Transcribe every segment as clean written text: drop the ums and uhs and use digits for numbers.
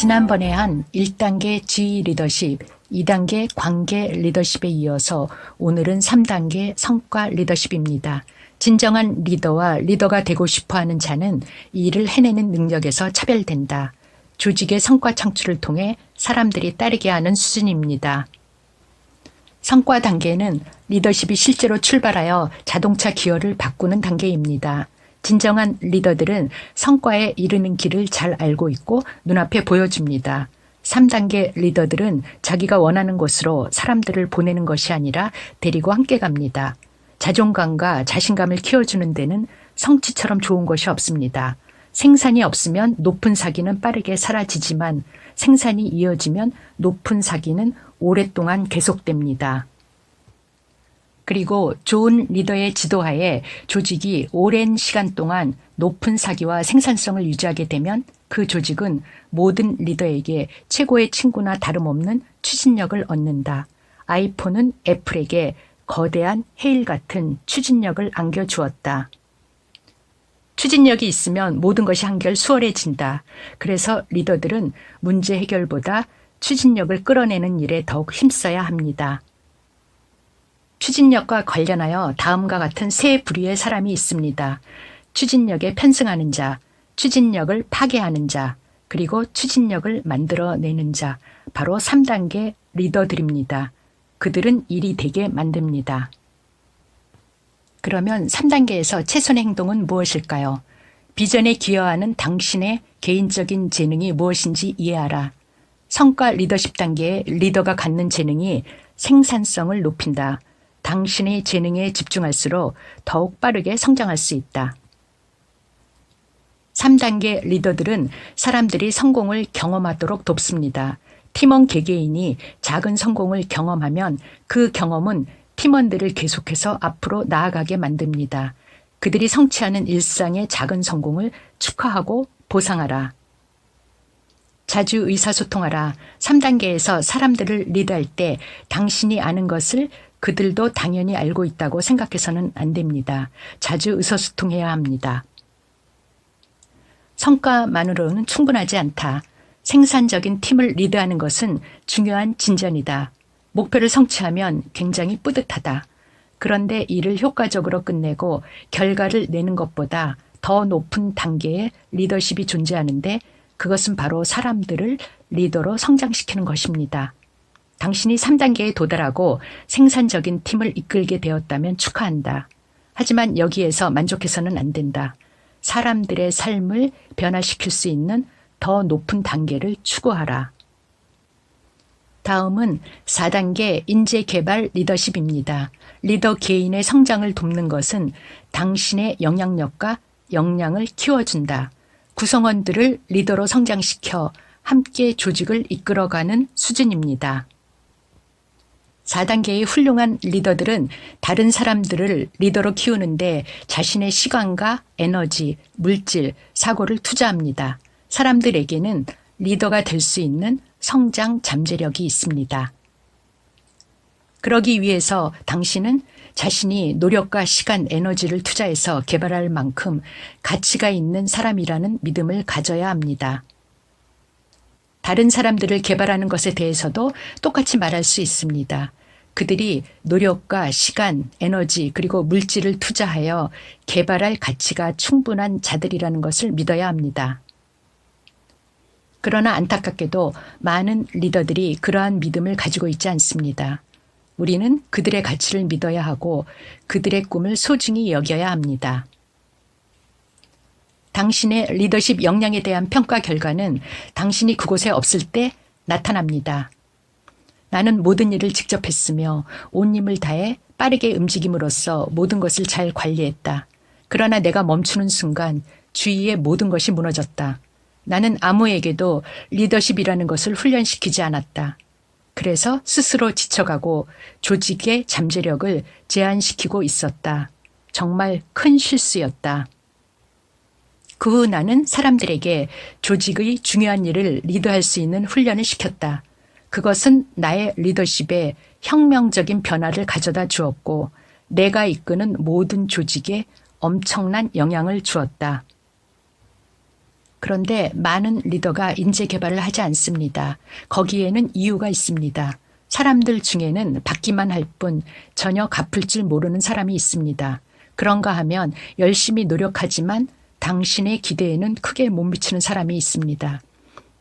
지난번에 한 1단계 지휘 리더십, 2단계 관계 리더십에 이어서 오늘은 3단계 성과 리더십입니다. 진정한 리더와 리더가 되고 싶어하는 자는 이 일을 해내는 능력에서 차별된다. 조직의 성과 창출을 통해 사람들이 따르게 하는 수준입니다. 성과 단계는 리더십이 실제로 출발하여 자동차 기어를 바꾸는 단계입니다. 진정한 리더들은 성과에 이르는 길을 잘 알고 있고 눈앞에 보여줍니다. 3단계 리더들은 자기가 원하는 곳으로 사람들을 보내는 것이 아니라 데리고 함께 갑니다. 자존감과 자신감을 키워주는 데는 성취처럼 좋은 것이 없습니다. 생산이 없으면 높은 사기는 빠르게 사라지지만 생산이 이어지면 높은 사기는 오랫동안 계속됩니다. 그리고 좋은 리더의 지도하에 조직이 오랜 시간 동안 높은 사기와 생산성을 유지하게 되면 그 조직은 모든 리더에게 최고의 친구나 다름없는 추진력을 얻는다. 아이폰은 애플에게 거대한 해일 같은 추진력을 안겨주었다. 추진력이 있으면 모든 것이 한결 수월해진다. 그래서 리더들은 문제 해결보다 추진력을 끌어내는 일에 더욱 힘써야 합니다. 추진력과 관련하여 다음과 같은 세 부류의 사람이 있습니다. 추진력에 편승하는 자, 추진력을 파괴하는 자, 그리고 추진력을 만들어내는 자, 바로 3단계 리더들입니다. 그들은 일이 되게 만듭니다. 그러면 3단계에서 최선의 행동은 무엇일까요? 비전에 기여하는 당신의 개인적인 재능이 무엇인지 이해하라. 성과 리더십 단계의 리더가 갖는 재능이 생산성을 높인다. 당신의 재능에 집중할수록 더욱 빠르게 성장할 수 있다. 3단계 리더들은 사람들이 성공을 경험하도록 돕습니다. 팀원 개개인이 작은 성공을 경험하면 그 경험은 팀원들을 계속해서 앞으로 나아가게 만듭니다. 그들이 성취하는 일상의 작은 성공을 축하하고 보상하라. 자주 의사소통하라. 3단계에서 사람들을 리드할 때 당신이 아는 것을 그들도 당연히 알고 있다고 생각해서는 안 됩니다. 자주 의사소통해야 합니다. 성과만으로는 충분하지 않다. 생산적인 팀을 리드하는 것은 중요한 진전이다. 목표를 성취하면 굉장히 뿌듯하다. 그런데 일을 효과적으로 끝내고 결과를 내는 것보다 더 높은 단계의 리더십이 존재하는데 그것은 바로 사람들을 리더로 성장시키는 것입니다. 당신이 3단계에 도달하고 생산적인 팀을 이끌게 되었다면 축하한다. 하지만 여기에서 만족해서는 안 된다. 사람들의 삶을 변화시킬 수 있는 더 높은 단계를 추구하라. 다음은 4단계 인재개발 리더십입니다. 리더 개인의 성장을 돕는 것은 당신의 영향력과 역량을 키워준다. 구성원들을 리더로 성장시켜 함께 조직을 이끌어가는 수준입니다. 4단계의 훌륭한 리더들은 다른 사람들을 리더로 키우는데 자신의 시간과 에너지, 물질, 사고를 투자합니다. 사람들에게는 리더가 될 수 있는 성장 잠재력이 있습니다. 그러기 위해서 당신은 자신이 노력과 시간, 에너지를 투자해서 개발할 만큼 가치가 있는 사람이라는 믿음을 가져야 합니다. 다른 사람들을 개발하는 것에 대해서도 똑같이 말할 수 있습니다. 그들이 노력과 시간, 에너지 그리고 물질을 투자하여 개발할 가치가 충분한 자들이라는 것을 믿어야 합니다. 그러나 안타깝게도 많은 리더들이 그러한 믿음을 가지고 있지 않습니다. 우리는 그들의 가치를 믿어야 하고 그들의 꿈을 소중히 여겨야 합니다. 당신의 리더십 역량에 대한 평가 결과는 당신이 그곳에 없을 때 나타납니다. 나는 모든 일을 직접 했으며 온 힘을 다해 빠르게 움직임으로써 모든 것을 잘 관리했다. 그러나 내가 멈추는 순간 주위의 모든 것이 무너졌다. 나는 아무에게도 리더십이라는 것을 훈련시키지 않았다. 그래서 스스로 지쳐가고 조직의 잠재력을 제한시키고 있었다. 정말 큰 실수였다. 그 후 나는 사람들에게 조직의 중요한 일을 리드할 수 있는 훈련을 시켰다. 그것은 나의 리더십에 혁명적인 변화를 가져다 주었고 내가 이끄는 모든 조직에 엄청난 영향을 주었다. 그런데 많은 리더가 인재 개발을 하지 않습니다. 거기에는 이유가 있습니다. 사람들 중에는 받기만 할 뿐 전혀 갚을 줄 모르는 사람이 있습니다. 그런가 하면 열심히 노력하지만 당신의 기대에는 크게 못 미치는 사람이 있습니다.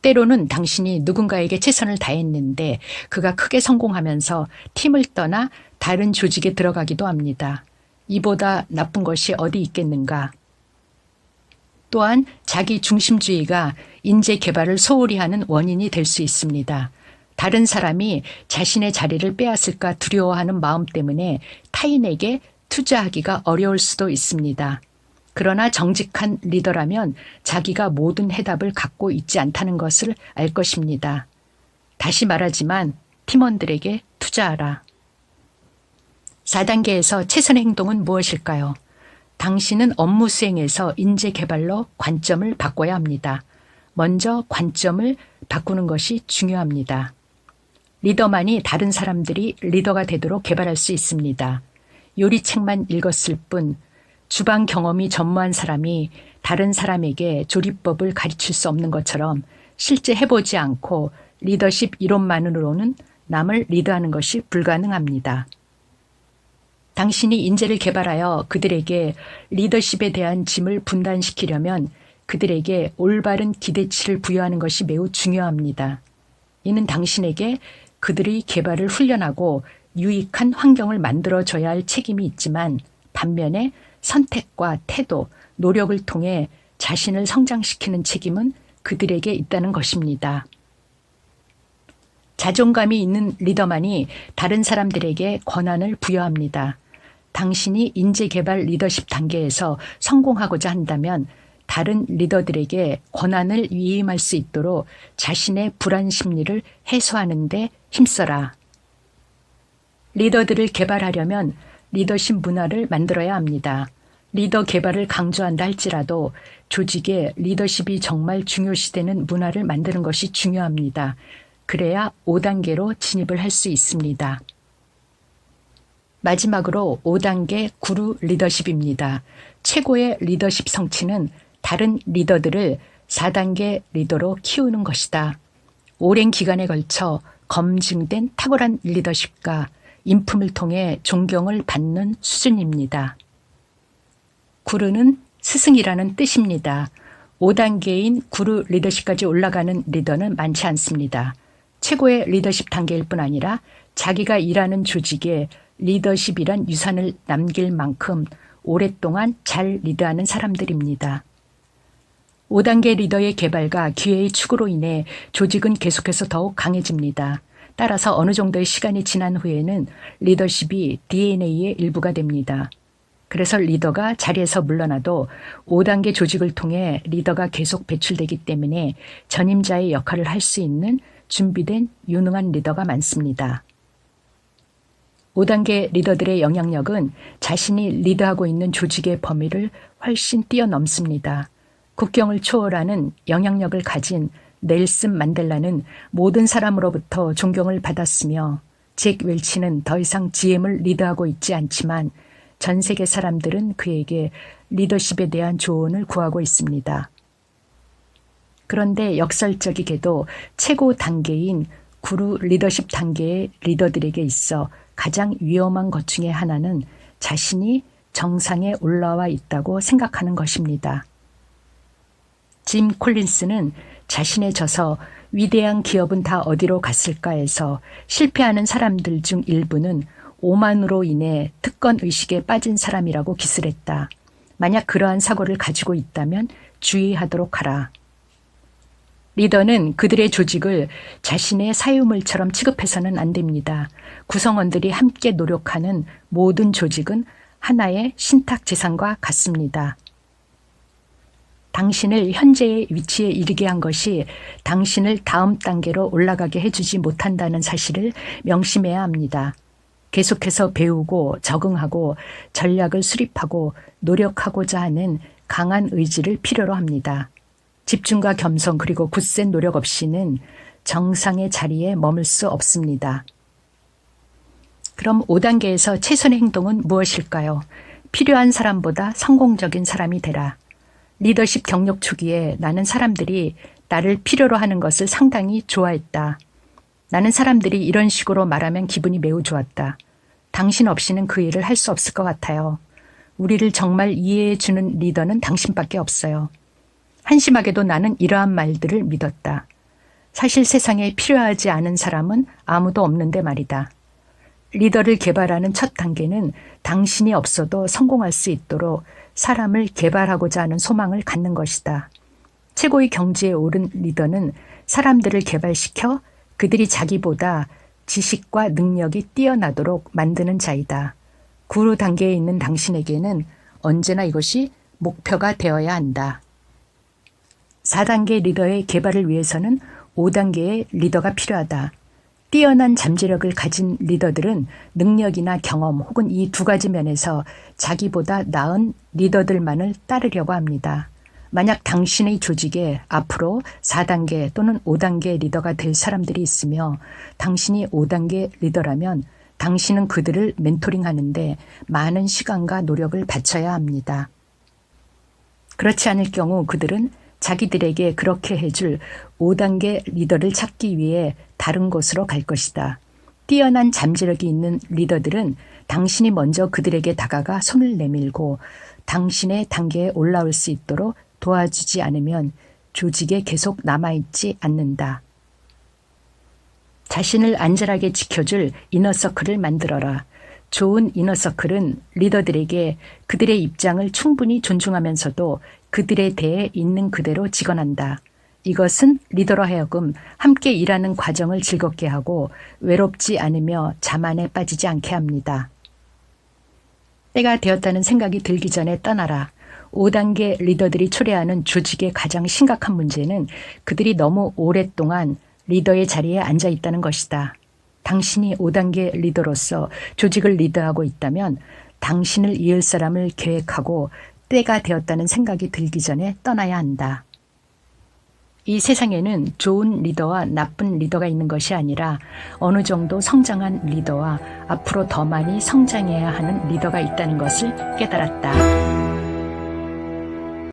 때로는 당신이 누군가에게 최선을 다했는데 그가 크게 성공하면서 팀을 떠나 다른 조직에 들어가기도 합니다. 이보다 나쁜 것이 어디 있겠는가. 또한 자기 중심주의가 인재 개발을 소홀히 하는 원인이 될 수 있습니다. 다른 사람이 자신의 자리를 빼앗을까 두려워하는 마음 때문에 타인에게 투자하기가 어려울 수도 있습니다. 그러나 정직한 리더라면 자기가 모든 해답을 갖고 있지 않다는 것을 알 것입니다. 다시 말하지만 팀원들에게 투자하라. 4단계에서 최선의 행동은 무엇일까요? 당신은 업무 수행에서 인재 개발로 관점을 바꿔야 합니다. 먼저 관점을 바꾸는 것이 중요합니다. 리더만이 다른 사람들이 리더가 되도록 개발할 수 있습니다. 요리책만 읽었을 뿐 주방 경험이 전무한 사람이 다른 사람에게 조리법을 가르칠 수 없는 것처럼 실제 해보지 않고 리더십 이론만으로는 남을 리드하는 것이 불가능합니다. 당신이 인재를 개발하여 그들에게 리더십에 대한 짐을 분担시키려면 그들에게 올바른 기대치를 부여하는 것이 매우 중요합니다. 이는 당신에게 그들의 개발을 훈련하고 유익한 환경을 만들어줘야 할 책임이 있지만 반면에 선택과 태도, 노력을 통해 자신을 성장시키는 책임은 그들에게 있다는 것입니다. 자존감이 있는 리더만이 다른 사람들에게 권한을 부여합니다. 당신이 인재개발 리더십 단계에서 성공하고자 한다면 다른 리더들에게 권한을 위임할 수 있도록 자신의 불안 심리를 해소하는 데 힘써라. 리더들을 개발하려면 리더십 문화를 만들어야 합니다. 리더 개발을 강조한다 할지라도 조직에 리더십이 정말 중요시되는 문화를 만드는 것이 중요합니다. 그래야 5단계로 진입을 할 수 있습니다. 마지막으로 5단계 구루 리더십입니다. 최고의 리더십 성취는 다른 리더들을 4단계 리더로 키우는 것이다. 오랜 기간에 걸쳐 검증된 탁월한 리더십과 인품을 통해 존경을 받는 수준입니다. 구루는 스승이라는 뜻입니다. 5단계인 구루 리더십까지 올라가는 리더는 많지 않습니다. 최고의 리더십 단계일 뿐 아니라 자기가 일하는 조직에 리더십이란 유산을 남길 만큼 오랫동안 잘 리드하는 사람들입니다. 5단계 리더의 개발과 기회의 추구로 인해 조직은 계속해서 더욱 강해집니다. 따라서 어느 정도의 시간이 지난 후에는 리더십이 DNA의 일부가 됩니다. 그래서 리더가 자리에서 물러나도 5단계 조직을 통해 리더가 계속 배출되기 때문에 전임자의 역할을 할 수 있는 준비된 유능한 리더가 많습니다. 5단계 리더들의 영향력은 자신이 리드하고 있는 조직의 범위를 훨씬 뛰어넘습니다. 국경을 초월하는 영향력을 가진 넬슨 만델라는 모든 사람으로부터 존경을 받았으며 잭 웰치는 더 이상 GM을 리드하고 있지 않지만 전 세계 사람들은 그에게 리더십에 대한 조언을 구하고 있습니다. 그런데 역설적이게도 최고 단계인 구루 리더십 단계의 리더들에게 있어 가장 위험한 것 중에 하나는 자신이 정상에 올라와 있다고 생각하는 것입니다. 짐 콜린스는 자신의 저서 위대한 기업은 다 어디로 갔을까에서 실패하는 사람들 중 일부는 오만으로 인해 특권의식에 빠진 사람이라고 기술했다. 만약 그러한 사고를 가지고 있다면 주의하도록 하라. 리더는 그들의 조직을 자신의 사유물처럼 취급해서는 안 됩니다. 구성원들이 함께 노력하는 모든 조직은 하나의 신탁재산과 같습니다. 당신을 현재의 위치에 이르게 한 것이 당신을 다음 단계로 올라가게 해주지 못한다는 사실을 명심해야 합니다. 계속해서 배우고 적응하고 전략을 수립하고 노력하고자 하는 강한 의지를 필요로 합니다. 집중과 겸손 그리고 굳센 노력 없이는 정상의 자리에 머물 수 없습니다. 그럼 5단계에서 최선의 행동은 무엇일까요? 필요한 사람보다 성공적인 사람이 되라. 리더십 경력 초기에 나는 사람들이 나를 필요로 하는 것을 상당히 좋아했다. 나는 사람들이 이런 식으로 말하면 기분이 매우 좋았다. 당신 없이는 그 일을 할 수 없을 것 같아요. 우리를 정말 이해해 주는 리더는 당신밖에 없어요. 한심하게도 나는 이러한 말들을 믿었다. 사실 세상에 필요하지 않은 사람은 아무도 없는데 말이다. 리더를 개발하는 첫 단계는 당신이 없어도 성공할 수 있도록 사람을 개발하고자 하는 소망을 갖는 것이다. 최고의 경지에 오른 리더는 사람들을 개발시켜 그들이 자기보다 지식과 능력이 뛰어나도록 만드는 자이다. 구루 단계에 있는 당신에게는 언제나 이것이 목표가 되어야 한다. 4단계 리더의 개발을 위해서는 5단계의 리더가 필요하다. 뛰어난 잠재력을 가진 리더들은 능력이나 경험 혹은 이 두 가지 면에서 자기보다 나은 리더들만을 따르려고 합니다. 만약 당신의 조직에 앞으로 4단계 또는 5단계 리더가 될 사람들이 있으며 당신이 5단계 리더라면 당신은 그들을 멘토링하는데 많은 시간과 노력을 바쳐야 합니다. 그렇지 않을 경우 그들은 자기들에게 그렇게 해줄 5단계 리더를 찾기 위해 다른 곳으로 갈 것이다. 뛰어난 잠재력이 있는 리더들은 당신이 먼저 그들에게 다가가 손을 내밀고 당신의 단계에 올라올 수 있도록 도와주지 않으면 조직에 계속 남아있지 않는다. 자신을 안전하게 지켜줄 이너서클을 만들어라. 좋은 이너서클은 리더들에게 그들의 입장을 충분히 존중하면서도 그들에 대해 있는 그대로 직언한다. 이것은 리더로 하여금 함께 일하는 과정을 즐겁게 하고 외롭지 않으며 자만에 빠지지 않게 합니다. 때가 되었다는 생각이 들기 전에 떠나라. 5단계 리더들이 초래하는 조직의 가장 심각한 문제는 그들이 너무 오랫동안 리더의 자리에 앉아 있다는 것이다. 당신이 5단계 리더로서 조직을 리드하고 있다면 당신을 이을 사람을 계획하고 때가 되었다는 생각이 들기 전에 떠나야 한다. 이 세상에는 좋은 리더와 나쁜 리더가 있는 것이 아니라 어느 정도 성장한 리더와 앞으로 더 많이 성장해야 하는 리더가 있다는 것을 깨달았다.